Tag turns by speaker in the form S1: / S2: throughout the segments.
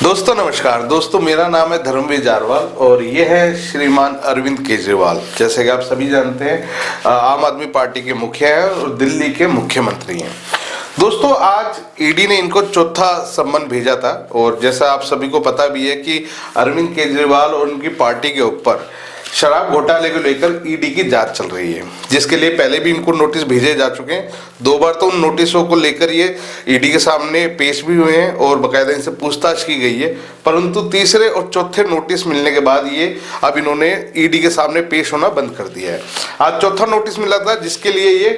S1: दोस्तों नमस्कार। दोस्तों मेरा नाम है धर्मवीर जारवाल और ये है श्रीमान अरविंद केजरीवाल। जैसे कि आप सभी जानते हैं आम आदमी पार्टी के मुखिया हैं और दिल्ली के मुख्यमंत्री हैं। दोस्तों आज ईडी ने इनको चौथा सम्मन भेजा था और जैसा आप सभी को पता भी है कि अरविंद केजरीवाल और उनकी पार्टी के ऊपर शराब घोटाले को लेकर ईडी की जांच चल रही है, जिसके लिए पहले भी इनको नोटिस भेजे जा चुके हैं। 2 बार तो उन नोटिसों को लेकर ये ईडी के सामने पेश भी हुए हैं और बाकायदा इनसे पूछताछ की गई है, परंतु तीसरे और चौथे नोटिस मिलने के बाद ये अब इन्होंने ईडी के सामने पेश होना बंद कर दिया है। आज चौथा नोटिस मिला था जिसके लिए ये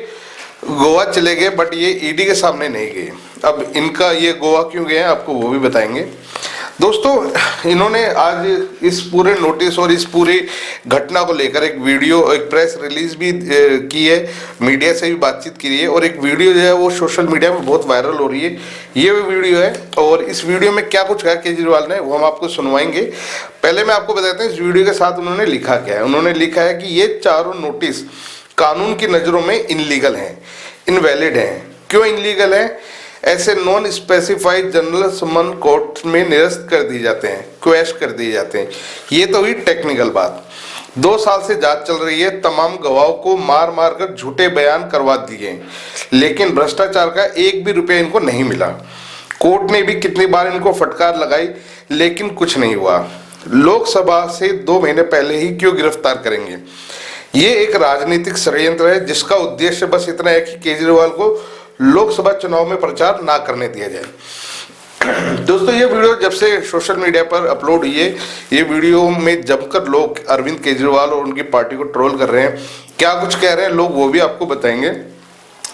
S1: गोवा चले गए, बट ये ईडी के सामने नहीं गए। अब इनका ये गोवा क्यों गए हैं आपको वो भी बताएंगे। दोस्तों इन्होंने आज इस पूरे नोटिस और इस पूरी घटना को लेकर एक वीडियो, एक प्रेस रिलीज भी की है, मीडिया से भी बातचीत की है और एक वीडियो जो है वो सोशल मीडिया में बहुत वायरल हो रही है। ये वो वीडियो है और इस वीडियो में क्या कुछ कहा केजरीवाल ने वो हम आपको सुनवाएंगे। पहले मैं आपको बताता हूँ इस वीडियो के साथ उन्होंने लिखा क्या है। उन्होंने लिखा है कि ये चारों नोटिस कानून की नज़रों में इनलीगल हैं, इनवैलिड हैं। क्यों इनलीगल हैं? ऐसे नॉन स्पेसिफाइड जनरल समन कोर्ट में निरस्त कर दिए जाते हैं, क्वैश कर दिए जाते हैं। ये तो हुई टेक्निकल बात। 2 साल से जांच चल रही है, तमाम गवाहों को मार मार कर झूठे बयान करवा दिए, लेकिन भ्रष्टाचार का 1 भी रुपया इनको नहीं मिला। कोर्ट ने भी कितनी बार इनको फटकार लगाई लेकिन कुछ नहीं हुआ। लोकसभा से 2 महीने पहले ही क्यों गिरफ्तार करेंगे? ये एक राजनीतिक षड्यंत्र है जिसका उद्देश्य बस इतना है कि केजरीवाल को लोकसभा चुनाव में प्रचार ना करने दिया जाए। दोस्तों ये वीडियो जब से सोशल मीडिया पर अपलोड हुई है, ये वीडियो में जमकर लोग अरविंद केजरीवाल और उनकी पार्टी को ट्रोल कर रहे हैं। क्या कुछ कह रहे हैं लोग वो भी आपको बताएंगे।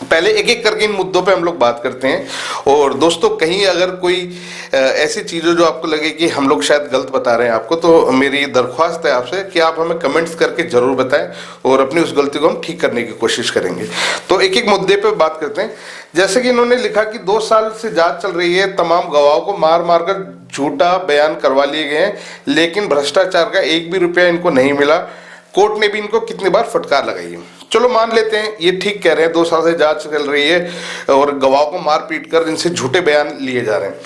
S1: पहले एक एक करके इन मुद्दों पे हम लोग बात करते हैं। और दोस्तों कहीं अगर कोई ऐसी चीज़ों जो आपको लगे कि हम लोग शायद गलत बता रहे हैं आपको, तो मेरी दरख्वास्त है आपसे कि आप हमें कमेंट्स करके ज़रूर बताएं और अपनी उस गलती को हम ठीक करने की कोशिश करेंगे। तो एक एक मुद्दे पे बात करते हैं। जैसे कि इन्होंने लिखा कि 2 साल से जाँच चल रही है, तमाम गवाहों को मार मार कर झूठा बयान करवा लिए गए हैं, लेकिन भ्रष्टाचार का 1 भी रुपया इनको नहीं मिला। कोर्ट ने भी इनको कितनी बार फटकार लगाई है। चलो मान लेते हैं ये ठीक कह रहे हैं, 2 साल से जांच चल रही है और गवाहों को मार पीट कर इनसे झूठे बयान लिए जा रहे हैं।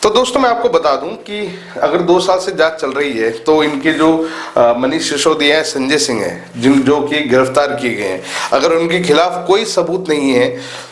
S1: तो दोस्तों मैं आपको बता दूं कि अगर 2 साल से जांच चल रही है तो इनके जो मनीष सिसोदिया है, संजय सिंह है, जो कि गिरफ्तार किए गए हैं, अगर उनके खिलाफ कोई सबूत नहीं है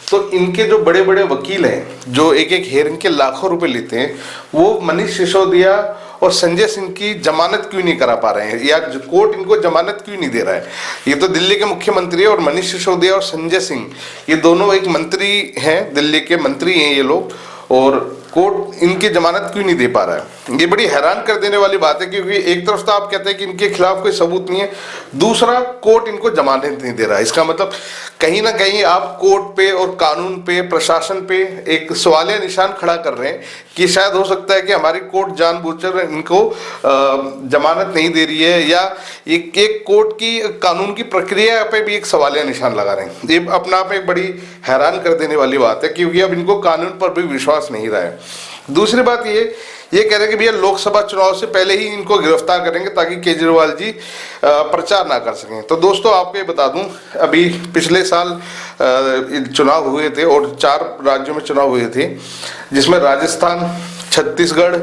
S1: तो इनके जो बड़े बड़े वकील हैं जो एक एक हेयरिंग के लाखों रुपए लेते हैं, वो मनीष सिसोदिया और संजय सिंह की जमानत क्यों नहीं करा पा रहे हैं, या कोर्ट इनको जमानत क्यों नहीं दे रहा है। ये तो दिल्ली के मुख्यमंत्री है और मनीष सिसोदिया और संजय सिंह ये दोनों एक मंत्री हैं, दिल्ली के मंत्री हैं ये लोग, और कोर्ट इनकी जमानत क्यों नहीं दे पा रहा है। ये बड़ी हैरान कर देने वाली बात है, क्योंकि एक तरफ तो आप कहते हैं कि इनके खिलाफ कोई सबूत नहीं है, दूसरा कोर्ट इनको जमानत नहीं दे रहा है। इसका मतलब कहीं ना कहीं आप कोर्ट पे और कानून पे, प्रशासन पे एक सवालिया निशान खड़ा कर रहे हैं कि शायद हो सकता है कि हमारी कोर्ट जानबूझकर इनको जमानत नहीं दे रही है, या एक कोर्ट की कानून की प्रक्रिया पे भी एक सवालिया निशान लगा रहे हैं। ये अपना आप एक बड़ी हैरान कर देने वाली बात है, क्योंकि अब इनको कानून पर भी विश्वास नहीं रहा है। दूसरी बात ये कह रहे हैं कि भैया लोकसभा चुनाव से पहले ही इनको गिरफ्तार करेंगे ताकि केजरीवाल जी प्रचार ना कर सकें। तो दोस्तों आपको ये बता दूं, अभी पिछले साल चुनाव हुए थे और 4 राज्यों में चुनाव हुए थे, जिसमें राजस्थान, छत्तीसगढ़,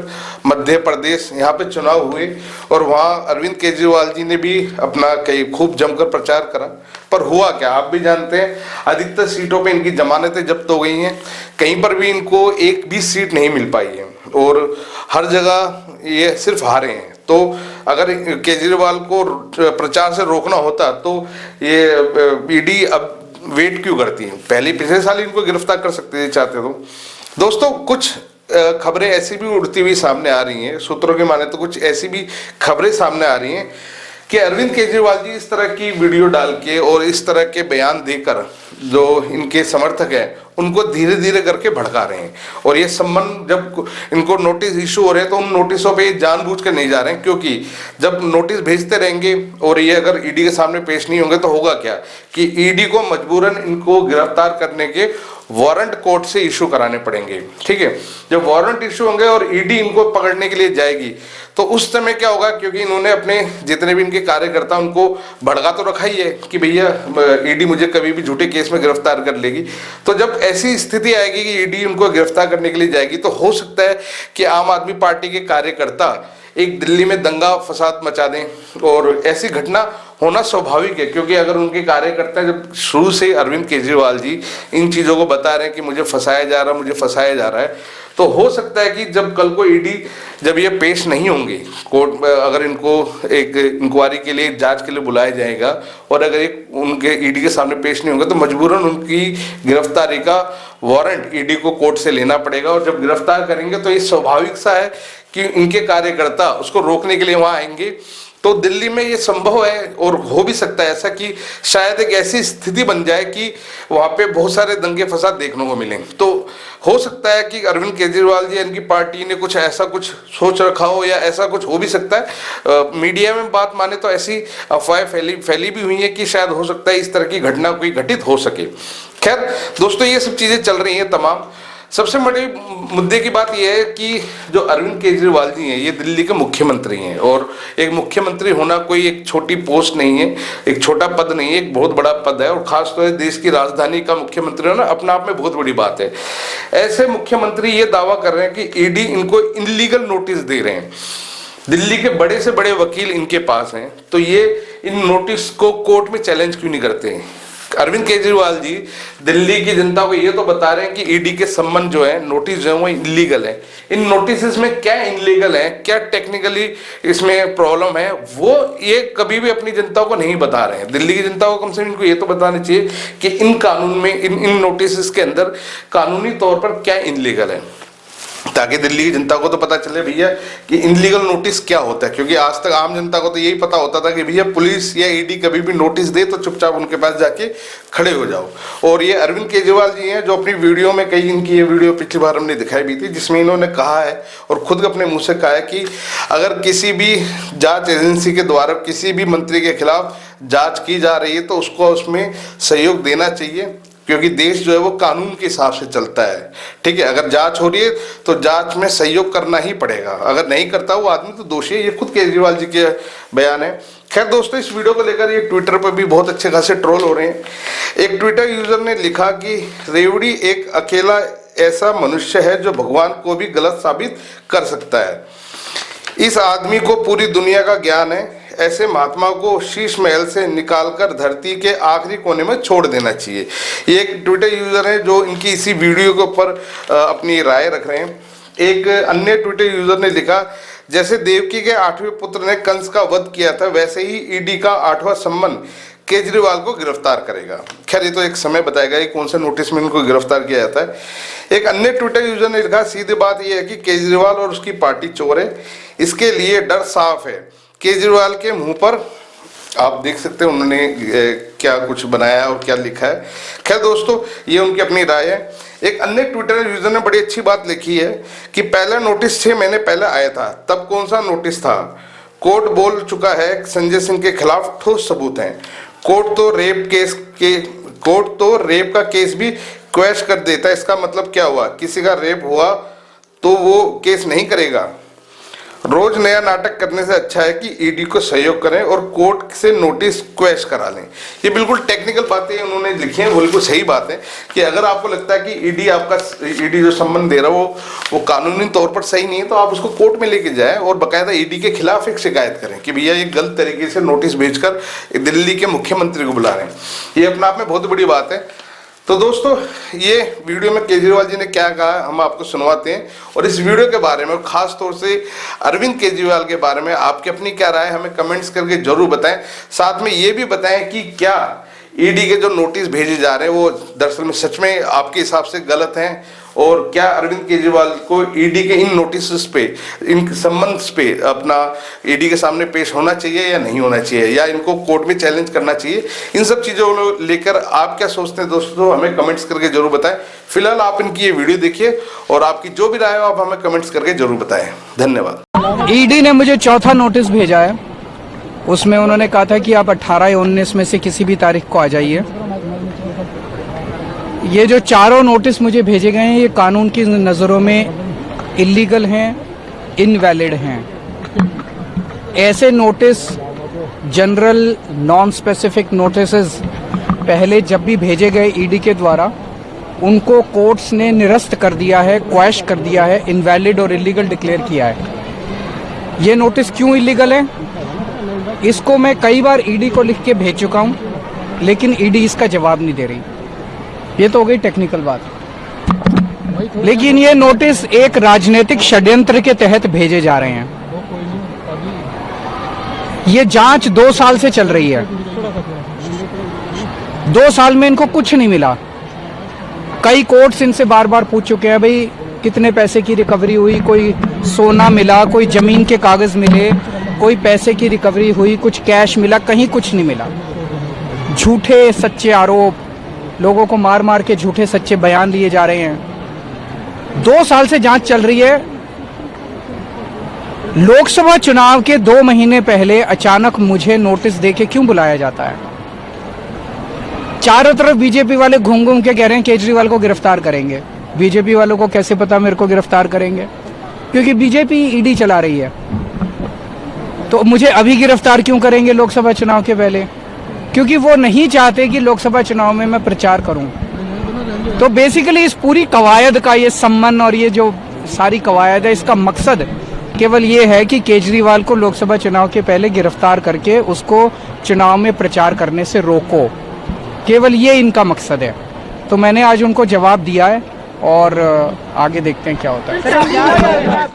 S1: मध्य प्रदेश, यहाँ पे चुनाव हुए और वहाँ अरविंद केजरीवाल जी ने भी अपना कई खूब जमकर प्रचार करा। पर हुआ क्या आप भी जानते हैं, अधिकतर सीटों पे इनकी जमानतें जब्त हो गई हैं, कहीं पर भी इनको एक भी सीट नहीं मिल पाई है और हर जगह ये सिर्फ हारे हैं। तो अगर केजरीवाल को प्रचार से रोकना होता तो ये ईडी अब वेट क्यों करती है, पहले पिछले साल इनको गिरफ्तार कर सकते थे चाहते तो। दोस्तों कुछ खबरें ऐसी भी उड़ती हुई सामने आ रही हैं, सूत्रों के माने तो कुछ ऐसी भी खबरें सामने आ रही हैं कि अरविंद केजरीवाल जी इस तरह की वीडियो डाल के और इस तरह के बयान देकर जो इनके समर्थक हैं उनको धीरे धीरे करके भड़का रहे हैं। और ये संबंध जब इनको नोटिस इशू हो रहे हैं तो उन नोटिसों पे जानबूझ कर नहीं जा रहे हैं, क्योंकि जब नोटिस भेजते रहेंगे और ये अगर ईडी के सामने पेश नहीं होंगे तो होगा क्या कि ईडी को मजबूरन इनको गिरफ्तार करने के वारंट कोर्ट से इशू कराने पड़ेंगे। ठीक है, जब वारंट इशू होंगे और ईडी इनको पकड़ने के लिए जाएगी तो उस समय क्या होगा, क्योंकि इन्होंने अपने जितने भी इनके कार्यकर्ता उनको भड़का तो रखा ही है कि भैया ईडी मुझे कभी भी झूठे केस में गिरफ्तार कर लेगी। तो जब ऐसी स्थिति आएगी कि ईडी उनको गिरफ्तार करने के लिए जाएगी तो हो सकता है कि आम आदमी पार्टी के कार्यकर्ता एक दिल्ली में दंगा फसाद मचा दें, और ऐसी घटना होना स्वाभाविक है, क्योंकि अगर उनके कार्यकर्ता जब शुरू से अरविंद केजरीवाल जी इन चीज़ों को बता रहे हैं कि मुझे फंसाया जा रहा है, मुझे फंसाया जा रहा है, तो हो सकता है कि जब कल को ईडी जब ये पेश नहीं होंगे कोर्ट में, अगर इनको एक इंक्वायरी के लिए, जांच के लिए बुलाया जाएगा और अगर एक उनके ईडी के सामने पेश नहीं होंगे तो मजबूरन उनकी गिरफ्तारी का वारंट ईडी को कोर्ट से लेना पड़ेगा। और जब गिरफ्तार करेंगे तो ये स्वाभाविक सा है कि इनके कार्यकर्ता उसको रोकने के लिए वहां आएंगे। तो दिल्ली में ये संभव है और हो भी सकता है ऐसा कि शायद एक ऐसी स्थिति बन जाए कि वहां पे बहुत सारे दंगे फसाद देखने को मिलें। तो हो सकता है कि अरविंद केजरीवाल जी, इनकी पार्टी ने कुछ ऐसा कुछ सोच रखा हो, या ऐसा कुछ हो भी सकता है। मीडिया में बात माने तो ऐसी अफवाहें फैली भी हुई है कि शायद हो सकता है इस तरह की घटना कोई घटित हो सके। खैर दोस्तों, ये सब चीजें चल रही हैं तमाम। सबसे बड़ी मुद्दे की बात यह है कि जो अरविंद केजरीवाल जी हैं ये दिल्ली के मुख्यमंत्री हैं, और एक मुख्यमंत्री होना कोई एक छोटी पोस्ट नहीं है, एक छोटा पद नहीं है, एक बहुत बड़ा पद है। और खासतौर से देश की राजधानी का मुख्यमंत्री होना अपने आप में बहुत बड़ी बात है। ऐसे मुख्यमंत्री ये दावा कर रहे हैं कि ईडी इनको इनलीगल नोटिस दे रहे हैं, दिल्ली के बड़े से बड़े वकील इनके पास हैं, तो ये इन नोटिस को कोर्ट में चैलेंज क्यों नहीं करते हैं? अरविंद केजरीवाल जी दिल्ली की जनता को ये तो बता रहे हैं कि ईडी के संबंध जो है, नोटिस जो है वो इलीगल है। इन नोटिस में क्या इलीगल है, क्या टेक्निकली इसमें प्रॉब्लम है, वो ये कभी भी अपनी जनता को नहीं बता रहे हैं। दिल्ली की जनता को कम से कम इनको ये तो बताना चाहिए कि इन कानून में, इन नोटिस के अंदर कानूनी तौर पर क्या इलीगल है, ताकि दिल्ली की जनता को तो पता चले भैया कि इनलीगल नोटिस क्या होता है। क्योंकि आज तक आम जनता को तो यही पता होता था कि भैया पुलिस या ईडी कभी भी नोटिस दे तो चुपचाप उनके पास जाके खड़े हो जाओ। और ये अरविंद केजरीवाल जी हैं जो अपनी वीडियो में, कई इनकी ये वीडियो पिछली बार हमने दिखाई भी थी, जिसमें इन्होंने कहा है और खुद अपने मुंह से कहा है कि अगर किसी भी जांच एजेंसी के द्वारा किसी भी मंत्री के खिलाफ जांच की जा रही है तो उसको उसमें सहयोग देना चाहिए, क्योंकि देश जो है वो कानून के हिसाब से चलता है। ठीक है, अगर जांच हो रही है तो जांच में सहयोग करना ही पड़ेगा, अगर नहीं करता वो आदमी तो दोषी है। ये खुद केजरीवाल जी के बयान है। खैर दोस्तों, इस वीडियो को लेकर ये ट्विटर पर भी बहुत अच्छे खासे ट्रोल हो रहे हैं। एक ट्विटर यूजर ने लिखा कि रेवड़ी एक अकेला ऐसा मनुष्य है जो भगवान को भी गलत साबित कर सकता है। इस आदमी को पूरी दुनिया का ज्ञान है, ऐसे महात्मा को शीश महल से निकालकर धरती के आखिरी कोने में छोड़ देना चाहिए। ये एक ट्विटर यूजर है जो इनकी इसी वीडियो के ऊपर अपनी राय रख रहे हैं। एक अन्य ट्विटर यूजर ने लिखा, जैसे देवकी के 8वें पुत्र ने कंस का वध किया था, वैसे ही ईडी का 8वां सम्मन केजरीवाल को गिरफ्तार करेगा। खैर ये तो एक समय बताएगा ये कौन सा नोटिस में इनको गिरफ्तार किया जाता है। एक अन्य ट्विटर यूजर ने लिखा, सीधी बात यह है कि केजरीवाल और उसकी पार्टी चोर है, इसके लिए डर साफ है। केजरीवाल के मुंह पर आप देख सकते हैं उन्होंने क्या कुछ बनाया है और क्या लिखा है। खैर दोस्तों, ये उनकी अपनी राय है। एक अन्य ट्विटर यूजर ने बड़ी अच्छी बात लिखी है कि पहला नोटिस 6 महीने पहले आया था, तब कौन सा नोटिस था? कोर्ट बोल चुका है संजय सिंह के खिलाफ ठोस सबूत हैं। कोर्ट तो रेप का केस भी क्वैश कर देता है। इसका मतलब क्या हुआ? किसी का रेप हुआ तो वो केस नहीं करेगा। रोज नया नाटक करने से अच्छा है कि ईडी को सहयोग करें और कोर्ट से नोटिस क्वैश करा लें। ये बिल्कुल टेक्निकल बातें उन्होंने लिखी हैं, बिल्कुल सही बात है कि अगर आपको लगता है कि ईडी जो सम्मन दे रहा है वो कानूनी तौर पर सही नहीं है तो आप उसको कोर्ट में लेके जाएं और बाकायदा ईडी के खिलाफ एक शिकायत करें कि भैया ये गलत तरीके से नोटिस भेजकर दिल्ली के मुख्यमंत्री को बुला रहे हैं। ये अपने आप में बहुत बड़ी बात है। तो दोस्तों, ये वीडियो में केजरीवाल जी ने क्या कहा हम आपको सुनवाते हैं, और इस वीडियो के बारे में खास तौर से अरविंद केजरीवाल के बारे में आपकी अपनी क्या राय हमें कमेंट्स करके जरूर बताएं। साथ में ये भी बताएं कि क्या ईडी के जो नोटिस भेजे जा रहे हैं वो दरअसल में सच में आपके हिसाब से गलत हैं, और क्या अरविंद केजरीवाल को ईडी के इन नोटिस पे, इन संबंध पे अपना ईडी के सामने पेश होना चाहिए या नहीं होना चाहिए, या इनको कोर्ट में चैलेंज करना चाहिए। इन सब चीज़ों को लेकर आप क्या सोचते हैं दोस्तों, हमें कमेंट्स करके जरूर बताएं। फिलहाल आप इनकी ये वीडियो देखिए और आपकी जो भी राय हो आप हमें कमेंट्स करके जरूर बताएं। धन्यवाद।
S2: ईडी ने मुझे चौथा नोटिस भेजा है, उसमें उन्होंने कहा था कि आप 18 या 19 में से किसी भी तारीख को आ जाइए। ये जो चारों नोटिस मुझे भेजे गए हैं ये कानून की नज़रों में इलीगल हैं, इनवैलिड हैं। ऐसे notice general non specific notices पहले जब भी भेजे गए ईडी के द्वारा उनको कोर्ट्स ने निरस्त कर दिया है, क्वैश कर दिया है, इनवैलिड और इलीगल डिक्लेयर किया है। ये नोटिस क्यों इलीगल है इसको मैं कई बार ईडी को लिख के भेज चुका हूँ, लेकिन ईडी इसका जवाब नहीं दे रही। ये तो हो गई टेक्निकल बात, लेकिन ये नोटिस एक राजनीतिक षड्यंत्र के तहत भेजे जा रहे हैं। ये जांच 2 साल से चल रही है, 2 साल में इनको कुछ नहीं मिला। कई कोर्ट्स इनसे बार बार पूछ चुके हैं भाई कितने पैसे की रिकवरी हुई, कोई सोना मिला, कोई जमीन के कागज मिले, कोई पैसे की रिकवरी हुई, कुछ कैश मिला, कहीं कुछ नहीं मिला। झूठे सच्चे आरोप, लोगों को मार मार के झूठे सच्चे बयान लिए जा रहे हैं। 2 साल से जांच चल रही है। लोकसभा चुनाव के 2 महीने पहले अचानक मुझे नोटिस देके क्यों बुलाया जाता है? चारों तरफ बीजेपी वाले घूम घूम के कह रहे हैं केजरीवाल को गिरफ्तार करेंगे। बीजेपी वालों को कैसे पता मेरे को गिरफ्तार करेंगे? क्योंकि बीजेपी ईडी चला रही है। तो मुझे अभी गिरफ्तार क्यों करेंगे लोकसभा चुनाव के पहले? क्योंकि वो नहीं चाहते कि लोकसभा चुनाव में मैं प्रचार करूं। तो बेसिकली इस पूरी कवायद का ये सम्मान और ये जो सारी कवायद है, इसका मकसद केवल ये है कि केजरीवाल को लोकसभा चुनाव के पहले गिरफ्तार करके उसको चुनाव में प्रचार करने से रोको। केवल ये इनका मकसद है। तो मैंने आज उनको जवाब दिया है और आगे देखते हैं क्या होता है।